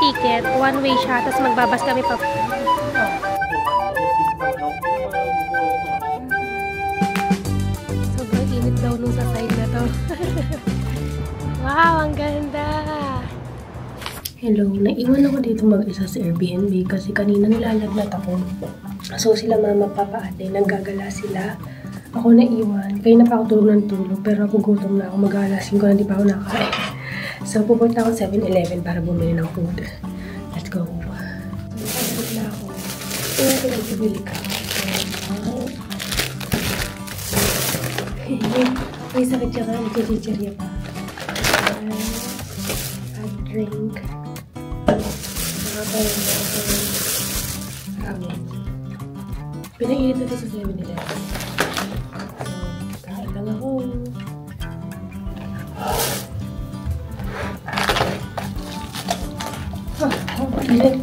ticket. One way siya. Tapos magbabas kami pa. Sobrang init daw nung sa side na to. Wow, ang ganda! Hello, naiwan ako dito mag-isa sa Airbnb kasi kanina nilalagnat ako. So sila mama, papa, ate, naggagala sila. Ako naiwan. Kaya na pa ako tulog ng tulog pero ako gutom na ako. Mag-aalasin ko na di pa ako nakakain. So pupunta ako 7-Eleven para bumili ng food. Let's go. Nagpapagod na ako. Tingnan ko lang bibili ka. May sakit siya ka. Nagchichirya pa. Drink. Ramen. Pinainit na ito sa 7-Eleven. So, kain lang ako. Init.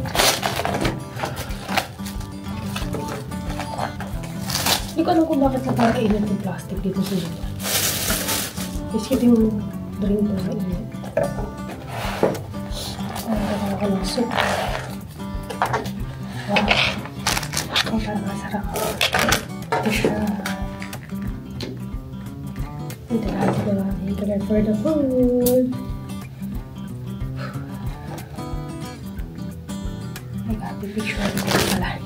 Hindi ko alam kung bakit napaka-init yung plastic dito sa dito. Kasi yung drink ko na init. Nagkakaroon ko ng soup. Wow. Ang parang masarap. Ito siya. Ito na ito na. Thank you for the food. Nag-happy-picture ito pala.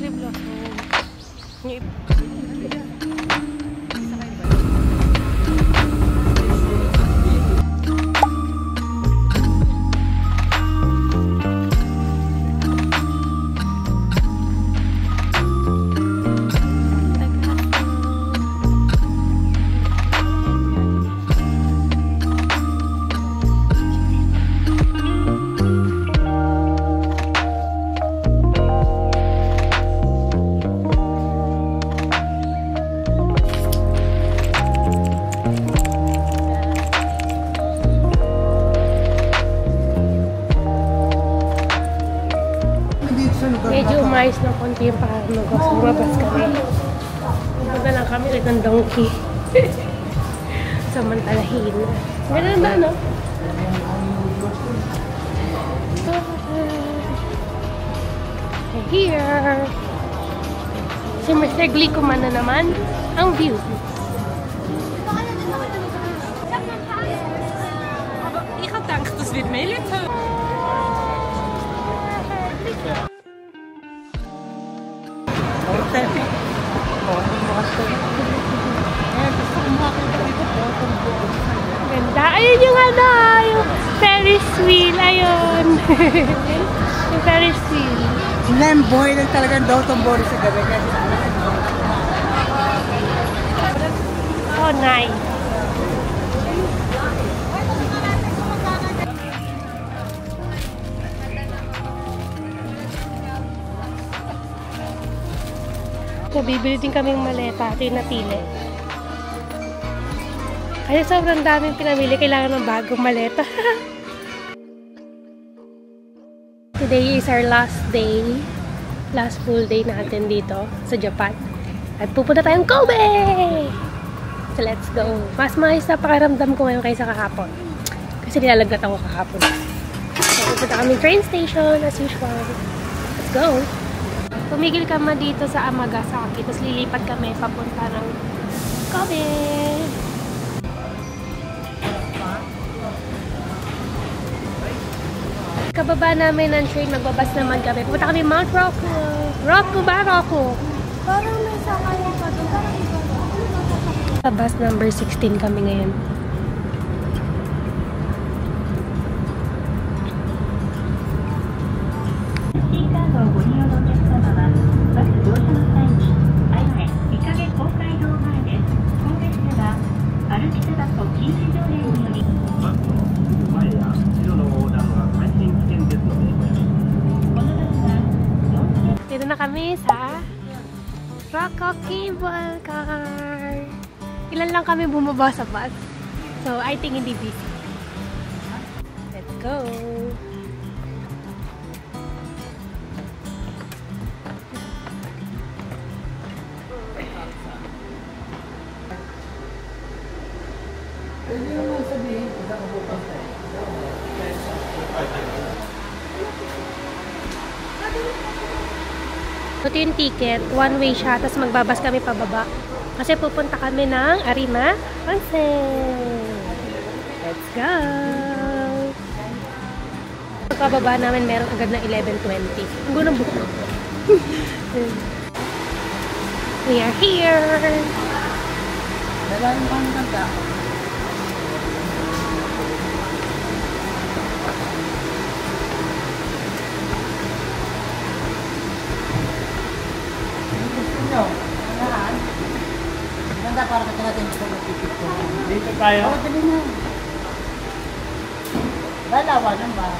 cherry blossom. Yung medyo umayos ng konti yung paano ko. So, lumabas kami. Punta lang kami ulit ng donkey. Samantalahin. Ganun na, no? Here. Si Mr. Glicoman na naman ang view. Ik had gedacht, dat is weer meelitten. Ganda. Ayun yung ano, yung Ferris wheel. Ayun. Yung Ferris wheel. Lemboy lang talagang Downton Body sa gabi. Oh, nice. So, bibili din kaming maleta. Ito yung napili. Kasi sobrang daming pinamili. Kailangan ng bagong maleta. Today is our last day. Last full day natin dito sa Japan. At pupunta tayong Kobe! So, let's go. Mas maayos na pakiramdam ko ngayon kaysa kahapon. Kasi nilalagnat ako kahapon. So, pupunta kami train station as usual. Let's go! Tumigil kami dito sa Amagasaki, tapos lilipat kami papunta ng Kobe. Kababa namin ng train, magbabas naman kami. Pupunta kami Mount Roku. Roku ba? Roku. Parang may sakay pa doon. Parang iba. Sa bus number 16 kami ngayon. Dito na kami sa Roku Cable Car. Ilan lang kami bumaba sa bus. So, I think hindi busy. Let's go! Ito yung ticket, one way siya, tapos magbabas kami pababa. Kasi pupunta kami ng Arima Onsen. Let's go! Pagkababa namin, meron agad na 11:20. Ang gunang buko. We are here! Dalayan pang ganda. Ganda para kasi natin ito magpipicture. Dito tayo? Oo, dali na. Dalawa lang ba?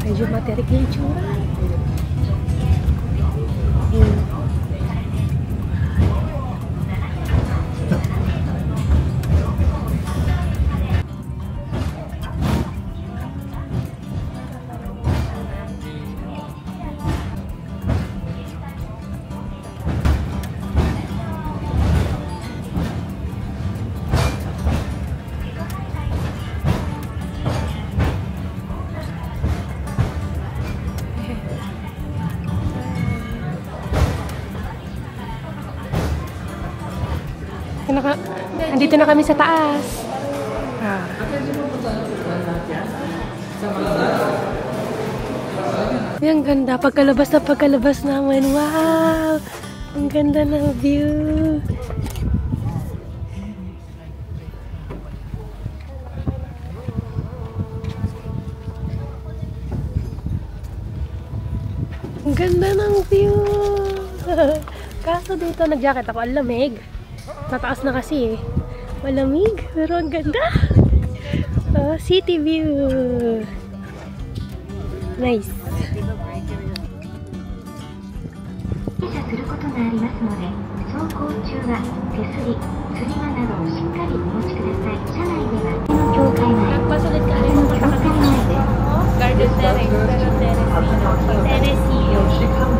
Medyo materik na yung tsura. Andito na kami sa taas. Ah. Ang ganda. Pagkalabas namin. Wow! Ang ganda ng view. Ang ganda ng view. Kaso dito nag-jacket ako. Ang lamig. Mataas na kasi eh. Malamig. Pero ang ganda. City view. Nice. することがありますので、走行中は手すり、つり輪などをしっかりお持ちください。車内では境界前、Nagpasalit ka rinの境界前で Garden Terrace. Terrace.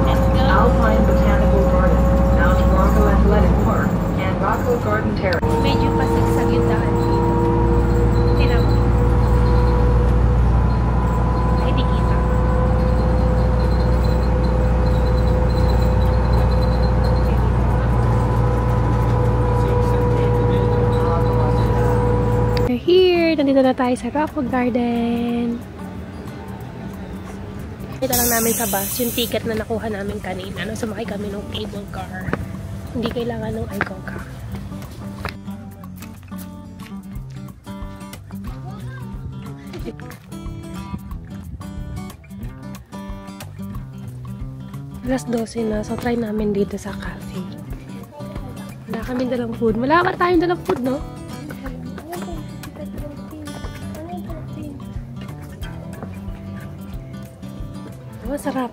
Let's go. Alpine Botanical Garden, Mount Rocco Athletic Park, and Rocco Garden Terrace. Medyo pasigsag yung daan dito. Tingnan mo. Ay, di kita. We're here. Nandito na tayo sa Rocco Garden. Kita lang namin sa bus yung ticket na nakuha namin kanina. Nung sumakay kami ng cable car. Hindi kailangan ng iCoca. Alas 12 na. So, try namin dito sa cafe. Wala kami dalang food. Wala ka tayong dalang food, no? Masarap.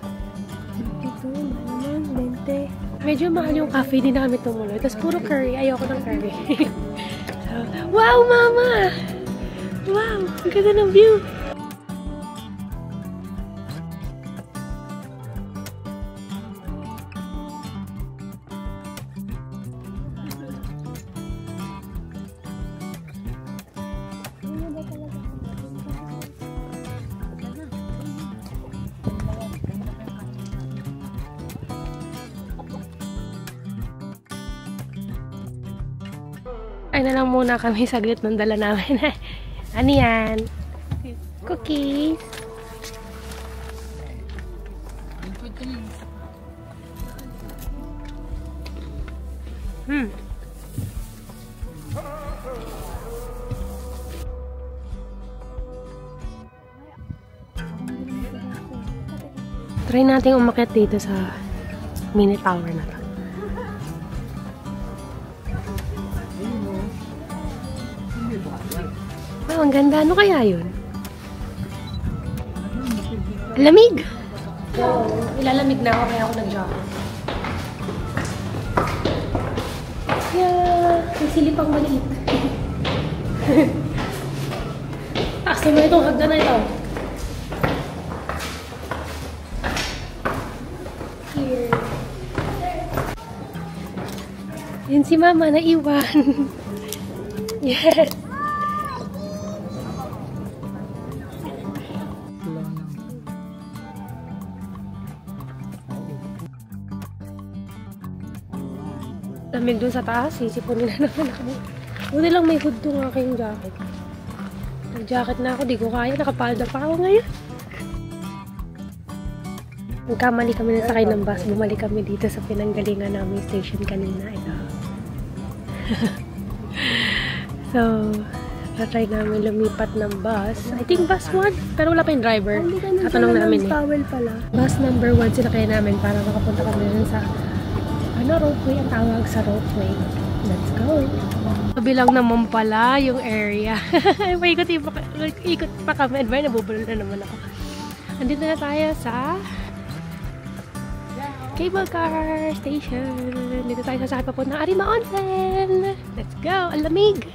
Ito, naman, 20. Medyo mahal yung cafe. Hindi na kami tumuloy. Tapos puro curry. Ayoko ng curry. So, wow, mama! Wow! Ang ganda ng view! Ay na lang muna kami saglit ng dala namin. Ano yan? Cookies. Try natin umakyat dito sa mini tower na to. Wow, ang ganda. Ano kaya yun? Lamig! So, ilalamig na ako kaya ako nag-jacket. Yeah! May silipang maliit. Taas naman itong hagdan na ito. Here. Yun si Mama, naiwan. Yes! Lamig dun sa taas, sisipunin na naman ako. Buti lang may hood tong aking jacket. Nag-jacket na ako, di ko kaya. Nakapalda pa ako ngayon. Nagkamali kami na sakay ng bus. Bumalik kami dito sa pinanggalingan namin station kanina. Ito. So, try namin lumipat ng bus. I think bus 1, pero wala pa yung driver. Katanong namin eh. Bus number 1 sinakay namin para makapunta kami rin sa ropeway ang tawag sa ropeway. Let's go! Kabilang naman pala yung area. Ikot pa kami. Admire, nabubulol na naman ako. Andito na tayo sa cable car station. Dito tayo sa papunta ng Arima Onsen. Let's go! Ang lamig!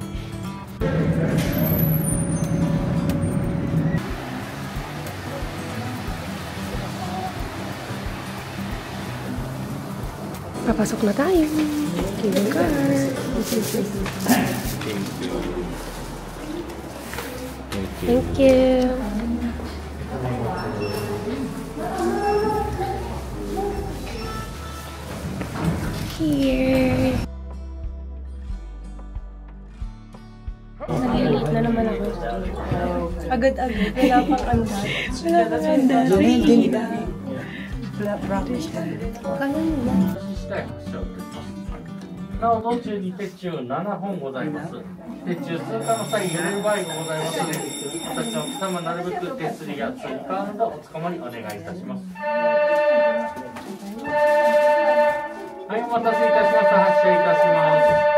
Papasok na tayo. Cable car. Thank you. Here. Agad-agad. Wala pang andar. Wala pang andar. Kaya nila. なお道中に鉄柱7本ございます。鉄柱通過の際揺れる場合がございますので、私の貴様なるべく手すりやつり革などおつかまりお願いいたします。はい、お待たせいたしました。発車いたします。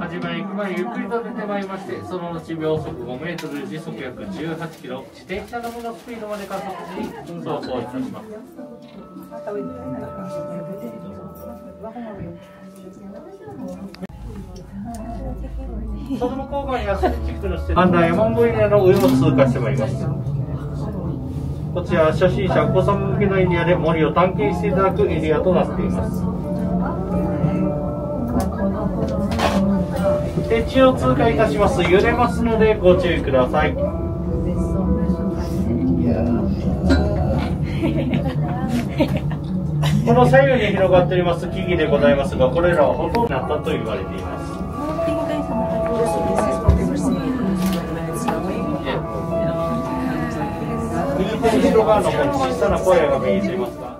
始まり行く前ゆっくりと出てまいりまして、その後秒速5メートル、時速約18キロ、自転車並みのスピードまで加速し走行いたします。その向こう側にアスレチックの施設、アンダー山本エリアの上を通過してまいります。こちら初心者お子様向けのエリアで森を探検していただくエリアとなっています。鉄柱を通過いたします。揺れますのでご注意ください。この左右に広がっております木々でございますが、これらはほとんどなったと言われています。右手後ろ側の方に小さな小屋が見えていますが、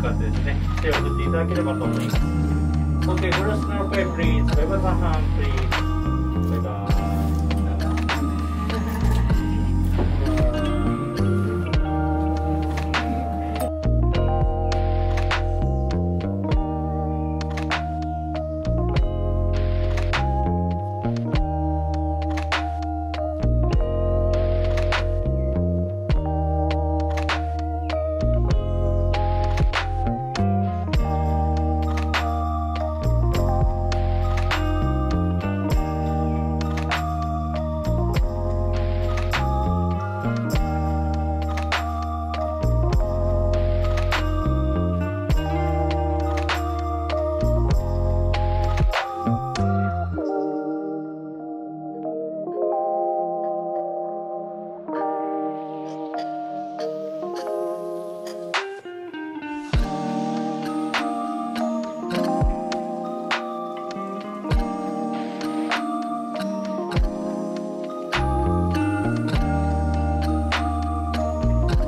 ですね、手を振っていただければと思います。OK, first now pay please. Wave the hand please. Bye bye.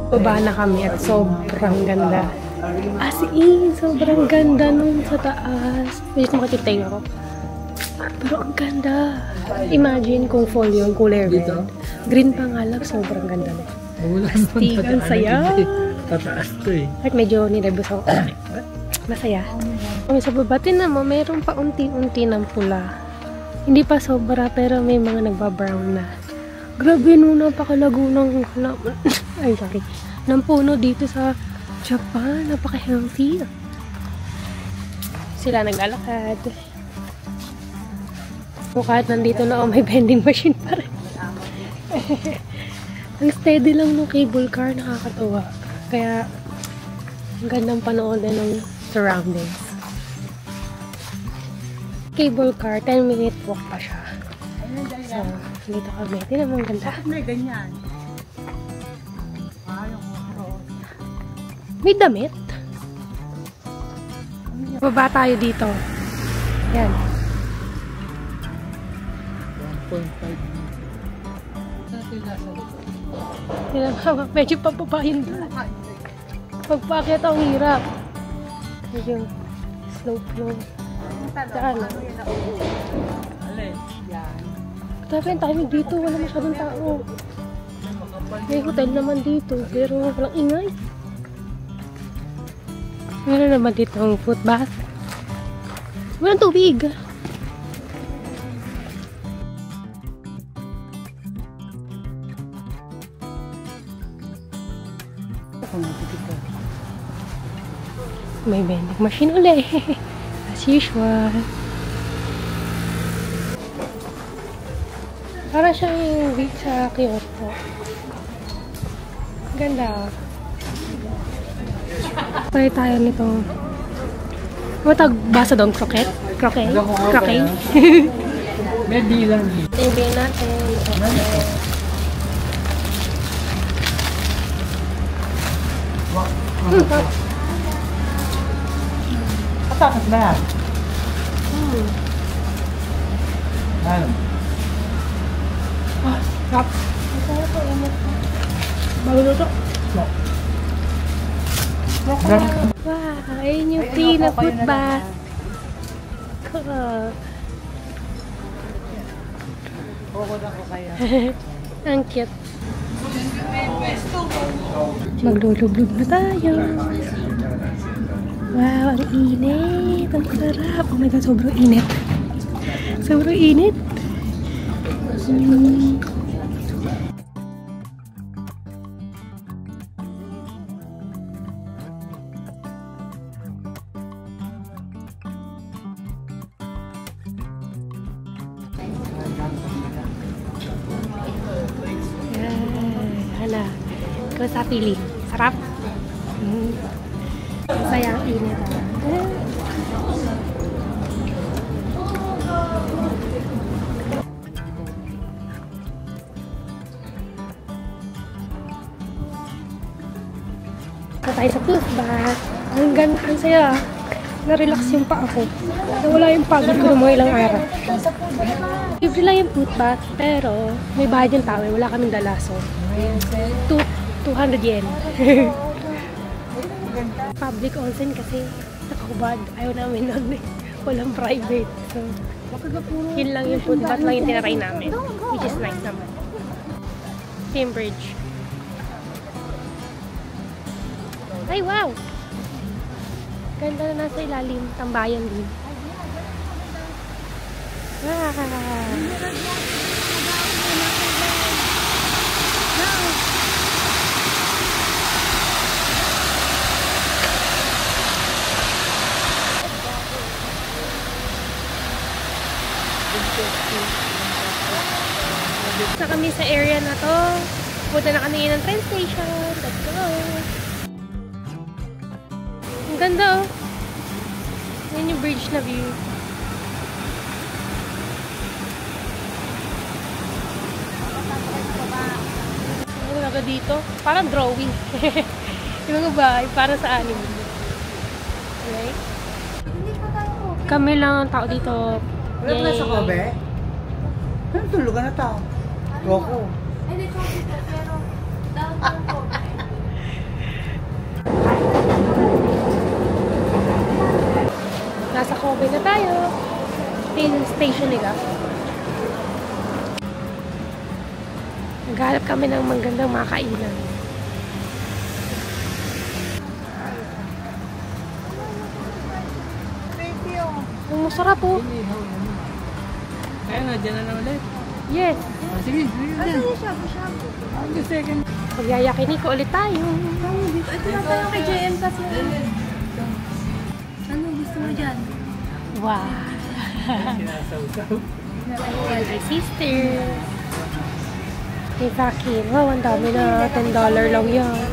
Baba na kami at sobrang ganda. As in, sobrang ganda nung sa taas. Medyo makikita ako. Pero ang ganda. Imagine kung fall yung kulay red. Green pa nga lang, sobrang ganda na. Astig, ang saya. Tataas to eh. At medyo nirebus ako. Masaya. Kung sa baba, tinan mo, mayroon pa unti-unti ng pula. Hindi pa sobra, pero may mga nagbabrown na. Grabe no, napakalago ng ay, sorry. Ng puno dito sa Japan. Napaka-healthy. Sila naglalakad. O kahit nandito na may vending machine pa rin. Ang steady lang ng cable car, nakakatawa. Kaya, ang gandang panoorin ng surroundings. Cable car, 10-minute walk pa siya. So, dito kami. Tignan mo ang ganda. May ganyan. May damit. Baba tayo dito. Yan. 1.5. Tignan mo, medyo pababa yun doon. Pagpakit ang hirap. Medyo slope yung daan. Tapi ang timing dito, wala masyadong tao. May hotel naman dito, pero walang ingay. Meron naman dito ang foot bath. Walang tubig. May vending machine ulit. As usual. Para siyang beach sa Kyoto. Ganda. Try tayo nito. Matag basa doon? Croquette? Croquette? Croquette? Medyo lang. Tingnan natin. Atakas na yan. Ano? Sarap. Bago luto. Wow, ayun yung free na food bath. Cool. Ang cute. Maglulublog na tayo. Wow, ang init. Ang sarap. Oh my God, sobrang init. Sobrang init. Hala. Ikaw sa piling. Sarap. Saya ang init. Tayo sa food bath. Ang saya. Na-relax yung paa ko. Nawala yung pagod ko ng mga ilang araw. Libre lang yung food bath, pero may bayad yung tao. Wala kaming dala, so 200 yen. Public onsen kasi nakahubad. Ayaw namin nun eh. Walang private. So, yun lang yung food bath lang yung tinatry namin. Which is nice naman. Cambridge. Ay, wow! Ganda na nasa ilalim. Tambayan din. Wow! Sa kami sa area na to. Punta na kami ng train station. Let's go! Ang ganda oh. Yan yung bridge na view. Ano talaga dito? Parang drawing. Yung mga bahay, parang sa anime. Okay? Kami lang ang tao dito. Wala ka na sa Kobe? Ano tulugan na tao? Roko. Nasa Kobe na tayo. Train station nila. Naghanap kami ng magandang makainan. Ang masarap po. Kaya nga, dyan na na ulit. Yes. Sige, sige na. Just second. Magyayakini ko ulit tayo. Ito na tayo kay JM kasi. Ano gusto mo dyan? Wow. My sister. Kay Vakin. Wow, ang dami na. $10 lang yan.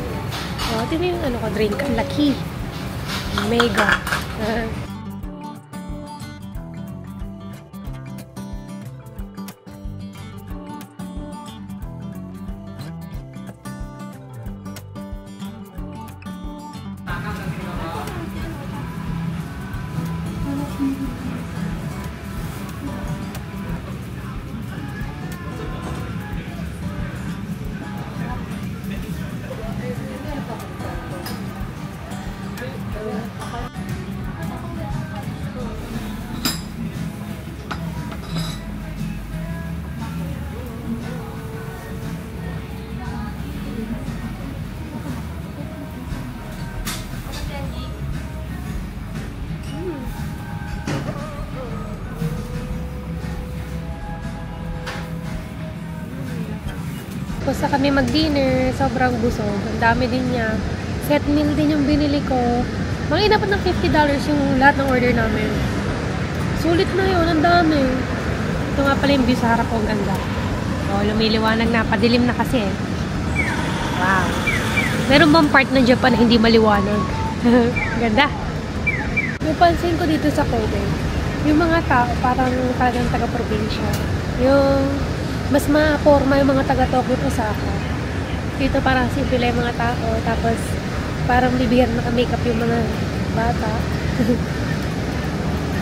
Oh, ito yung ano ko, drink. Ang laki. Mega. Tapos sa kami mag-dinner, sobrang busog. Ang dami din niya. Set meal din yung binili ko. Mga inapat ng $50 yung lahat ng order namin. Sulit na yun, ang dami. Ito nga pala yung view sa harap ko, ang ganda. Oh, lumiliwanag na, padilim na kasi. Wow. Meron bang part ng Japan na hindi maliwanag? Ganda. Yung pansin ko dito sa Kobe, yung mga tao, parang talagang taga-probinsya. Yung mas ma-forma yung mga taga-Tokyo at Osaka. Dito parang simple lang yung mga tao, tapos parang bibigyan naka-makeup yung mga bata.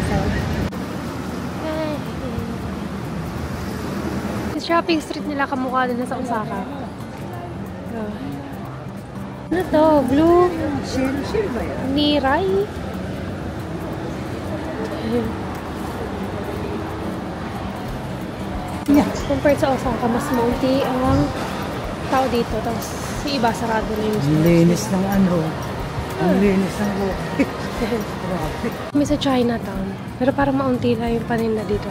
So, yung shopping street nila kamukha din na sa Osaka. Oh. Ano to? Blue? Shell ba yan? Nirai? Yeah. Compared sa Osaka, mas maunti ang tao dito. Tapos yung iba, sarado na yung Ang linis ng ano. Ang linis ng buhay. Kami sa Chinatown. Pero parang maunti na yung paninda dito.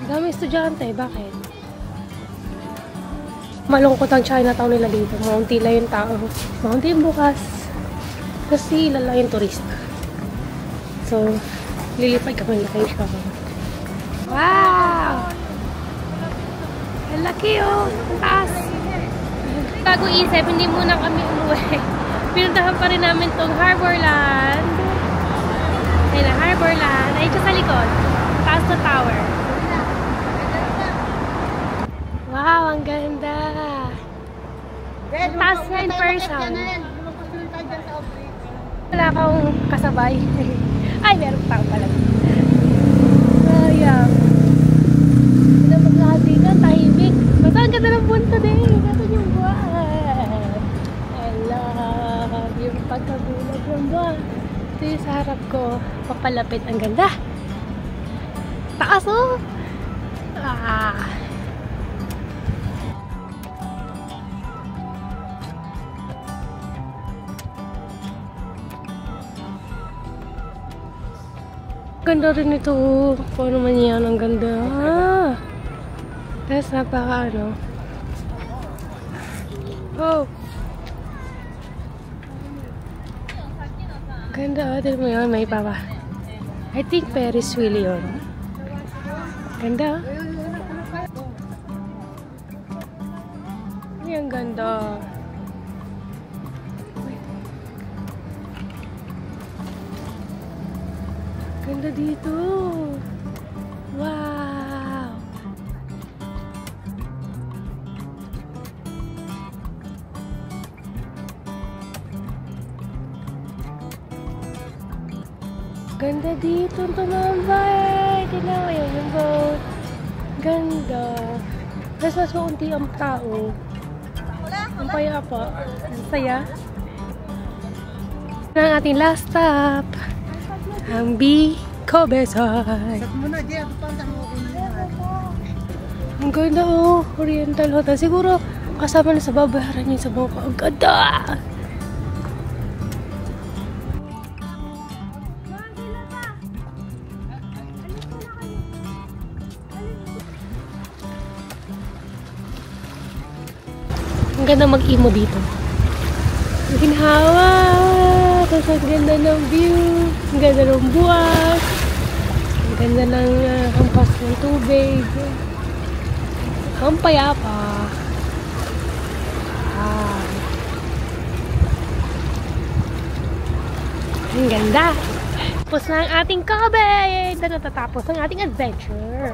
Dami estudyante, bakit? Malungkot ang Chinatown nila dito. Maunti lang yung tao. Maunti yung bukas. Kasi ilan lang yung turista. So, lilipad kami location. Wow! Ang laki oh! Ang taas! Bago isip, hindi muna kami umuwi. Pinuntahan pa rin namin tong Harborland. Ayun na, Harborland. Ayun siya sa likod. Taas na tower. Wow, ang ganda! Ang taas na in person. Wala akong kasabay. Ay, meron tao pala. Sayang. Hindi na maglahat dito, tahimik. Basta ang ganda ng punto din. Ito yung buwan. I love yung pagkagulag ng buwan. Ito yung sa harap ko. Papalapit. Ang ganda. Taas oh! Ah! Ganda rin ito. Kung ano man yan. Ang ganda. Ah! Tapos napaka ano. Oh! Ganda. Tignan mo yun. May iba pa. I think Ferris wheel yun. Ganda. Ay, ang ganda. Ganda dito. Wow. Ganda dito. Tumambay. Tignan mo yun yung boat. Ganda. Tapos mas maunti ang tao. Ang payapa. Ang saya. Ang ating last stop. Ang Kobe-san. Ang ganda oh. Oriental Hotel. Siguro kasama na sa babayaran niya sa bangko. Ang ganda! Ang ganda mag-imo dito. Ang ginhawa. Tapos ang ganda ng view. Ang ganda ng buwan. Ang ganda ng hampas ng tubig. Ang payapa. Ah. Ang ganda. Tapos na ang ating Kobe. Doon natatapos ang ating adventure.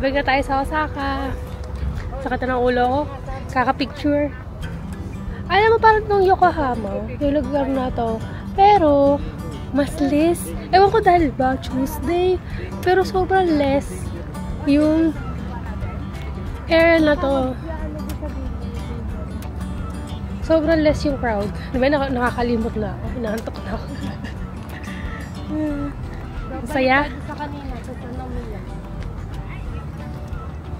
Balik na tayo sa Osaka. Sakit na ng ulo ko. Kaka-picture. Alam mo, parang nung Yokohama, yung lugar na to. Pero, mas less. Ewan ko dahil ba, Tuesday. Pero sobrang less yung area na to. Sobrang less yung crowd. Diba, nakakalimot na ako. Inaantok na ako. Saya.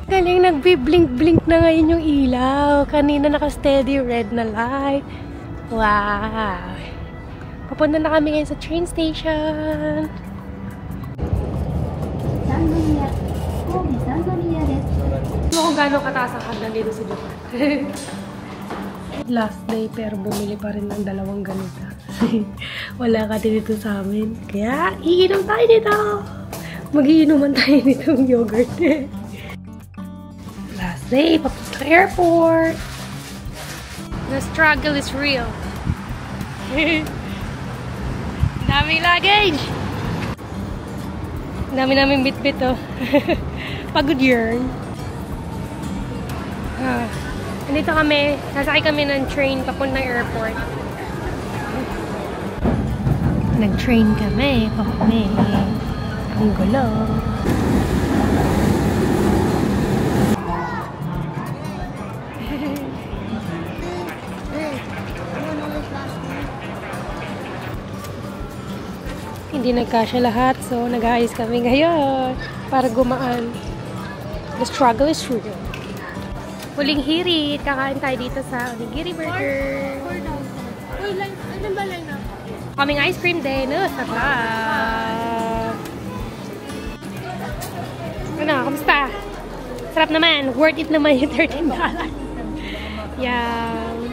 Galing, nagbi-blink-blink na ngayon yung ilaw. Kanina naka-steady red na light. Wow. Papunta na kami ngayon sa train station. Ano kung gano'ng kataas ang hagdan dito sa Japan. Last day pero bumili pa rin ng 2 ganito. Wala ka dito sa amin. Kaya iinom tayo dito. Mag-iinuman tayo nitong yogurt. Last day, papunta sa airport. The struggle is real. Daming luggage. Dami naming bit-bit, oh. Pagod yun. Nandito kami. Nasakay kami ng train papuntang airport. Nag-train kami. Pauwi. Ang gulo. Hindi nagkasya lahat, so nag-aayos kami ngayon para gumaan. The struggle is real. Huling hirit, kakain tayo dito sa Onigiri Burger. Ano ba line na? Kaming ice cream din. Sarap! Ano, kamusta? Sarap naman. Worth it naman yung $13. Yan.